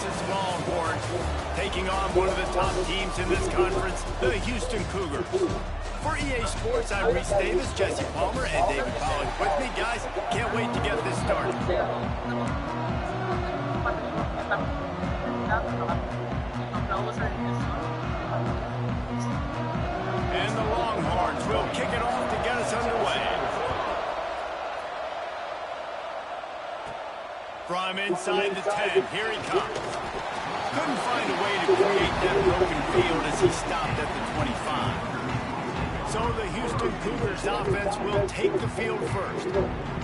Texas Longhorns, taking on one of the top teams in this conference, the Houston Cougars. For EA Sports, I'm Reese Davis, Jesse Palmer, and David Pollock with me. Guys, can't wait to get this started. And the Longhorns will kick it off to get us underway. From inside the 10, here he comes. Couldn't find a way to create that broken field as he stopped at the 25. So the Houston Cougars offense will take the field first.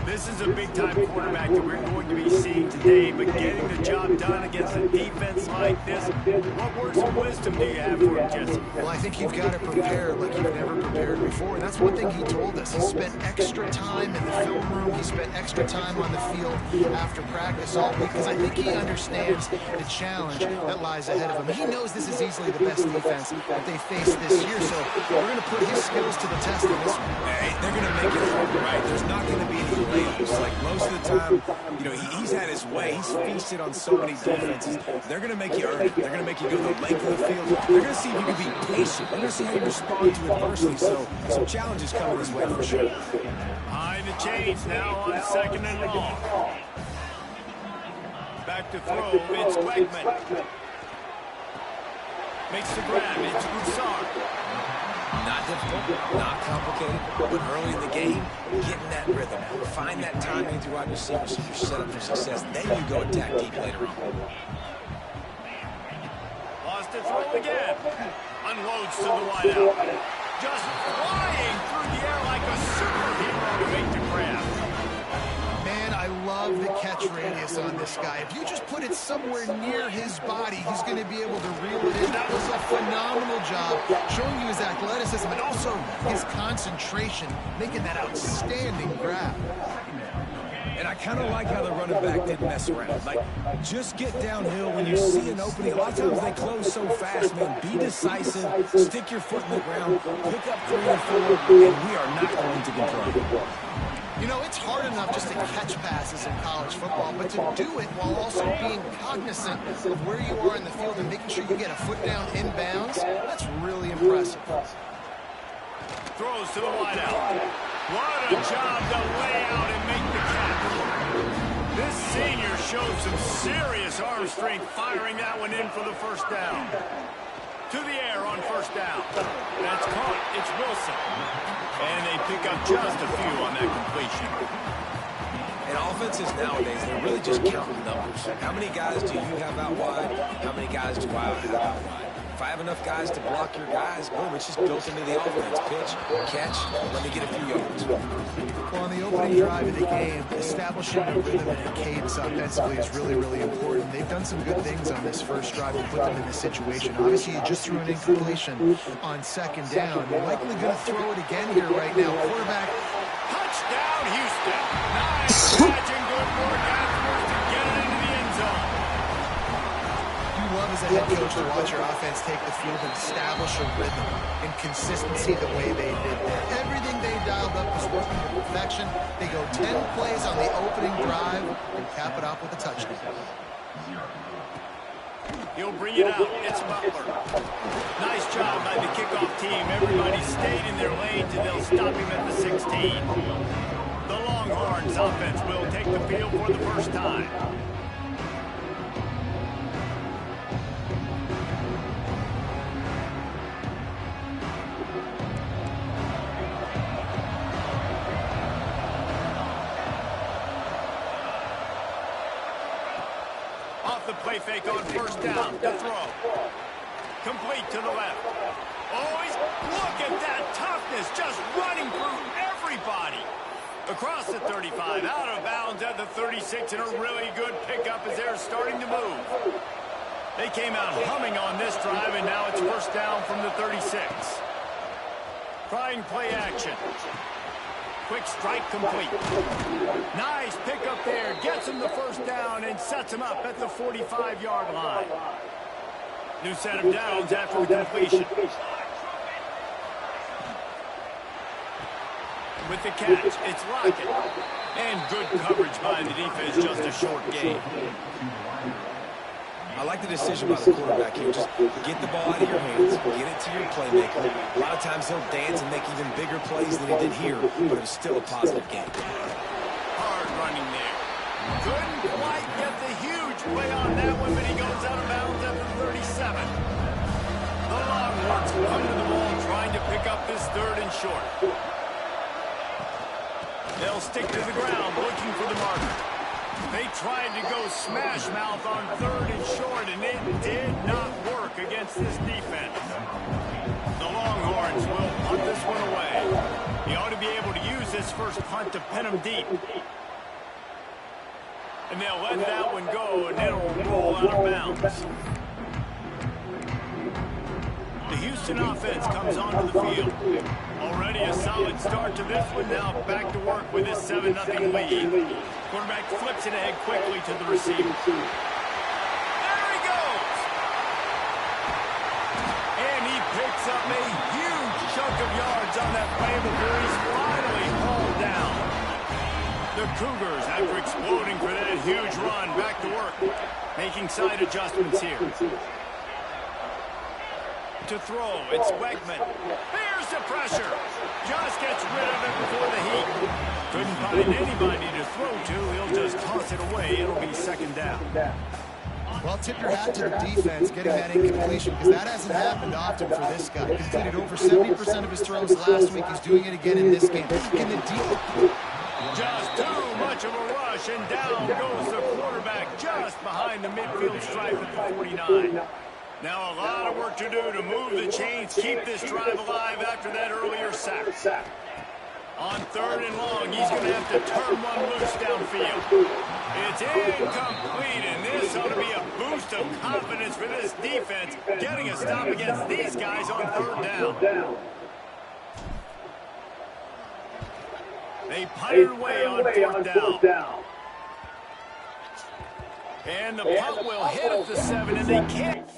This is a big-time quarterback that we're going to be seeing today, but getting the job done against a defense like this, what words of wisdom do you have for him, Jesse? Well, I think you've got to prepare like you've never prepared before, and that's one thing he told us. He spent extra time in the film room. He spent extra time on the field after practice all week, because I think he understands the challenge that lies ahead of him. He knows this is easily the best defense that they face this year, so we're going to put his skills to the test in this one. Hey, they're going to make it hard, right? There's not going to be any layups. Like most of the time, you know, he's had his way. He's feasted on so many defenses. They're going to make you earn it. They're going to make you go the length of the field. They're going to see if you can be patient. They're going to see how you respond to adversity. So some challenges coming this way for sure. Behind the chains now on second and long. Back to throw, it's Quackman. Makes the grab, it's Broussard. Not difficult, not complicated, but early in the game, getting that rhythm. Find that timing through wide receivers so you're set up for success. Then you go attack deep later on. Lost to throw again. Unloads to the wideout. Just flying through the air like a superhero to make the grab. Man, I love the catch radius on this guy. If you just put it somewhere near his body, he's going to be able to reel it in. That was a phenomenal job showing you his athleticism and also his concentration, making that outstanding grab. And I kind of like how the running back didn't mess around. Like, just get downhill when you see an opening. A lot of times they close so fast, man. Be decisive, stick your foot in the ground, pick up 3 or 4, and we are not going to complain. You know, it's hard enough just to catch passes in college football, but to do it while also being cognizant of where you are in the field and making sure you get a foot down inbounds, that's really impressive. Throws to the wideout. What a job to lay out and make the catch. This senior showed some serious arm strength firing that one in for the first down. To the air on first down. That's caught. It's Wilson. And they pick up just a few on that completion. And offenses nowadays, they're really just counting numbers. How many guys do you have out wide? How many guys do I have out wide? If I have enough guys to block your guys, boom, it's just built into the offense. Pitch, catch, let me get a few yards. Well, on the opening drive of the game, establishing a rhythm and a cadence offensively is really, really important. They've done some good things on this first drive to put them in this situation. Obviously, you just threw an incompletion on second down. You're likely going to throw it again here right now. Quarterback. Touchdown, Houston. Nice catch and good work afterwards to get it into the end zone. You love as a head coach to watch your offense take the field and establish a rhythm and consistency the way they did there. Everything they dialed up was working to perfection. They go 10 plays on the opening drive and cap it off with a touchdown. He'll bring it out. It's Butler. Nice job by the kickoff team. Everybody stayed in their lanes, and they'll stop him at the 16. The Longhorns offense will take the field for the first time. The play fake on first down. The throw. Complete to the left. Always look at that toughness, just running through everybody. Across the 35, out of bounds at the 36, and a really good pickup as they're starting to move. They came out humming on this drive, and now it's first down from the 36. Trying play action. Quick strike complete. Nice pickup there. Gets him the first down and sets him up at the 45-yard line. New set of downs after the completion. With the catch, it's Lockett. And good coverage by the defense, just a short gain. I like the decision by the quarterback here. Just get the ball out of your hands, get it to your playmaker. A lot of times he'll dance and make even bigger plays than he did here, but it was still a positive game. Hard running there. Couldn't quite get the huge play on that one, but he goes out of bounds at the 37. The Longhorns come to the ball trying to pick up this 3rd and short. They'll stick to the ground looking for the marker. They tried to go smash mouth on 3rd and short, and it did not work against this defense. The Longhorns will punt this one away. He ought to be able to use this first punt to pin them deep. And they'll let that one go, and it'll roll out of bounds. The Houston offense comes onto the field. Already a solid start to this one. Now back to work with this 7-0 lead. Quarterback flips it ahead quickly to the receiver. There he goes! And he picks up a huge chunk of yards on that play before he's finally hauled down. The Cougars, after exploding for that huge run, back to work, making side adjustments here. To throw, it's Wegman. Here's the pressure. Just gets rid of it before the heat. Couldn't find anybody to throw to. He'll just toss it away. It'll be 2nd down. Well, tip your hat to the defense getting that incompletion, because that hasn't happened often for this guy. He completed over 70% of his throws last week. He's doing it again in this game. In the deep. Just too much of a rush, and down goes the quarterback just behind the midfield stripe at the 49. Now a lot of work to do to move the chains, keep this drive alive after that earlier sack. On 3rd and long, he's going to have to turn one loose downfield. It's incomplete, and this ought to be a boost of confidence for this defense, getting a stop against these guys on 3rd down. They punted away on 4th down. And the punt will hit at the 7, and they can't.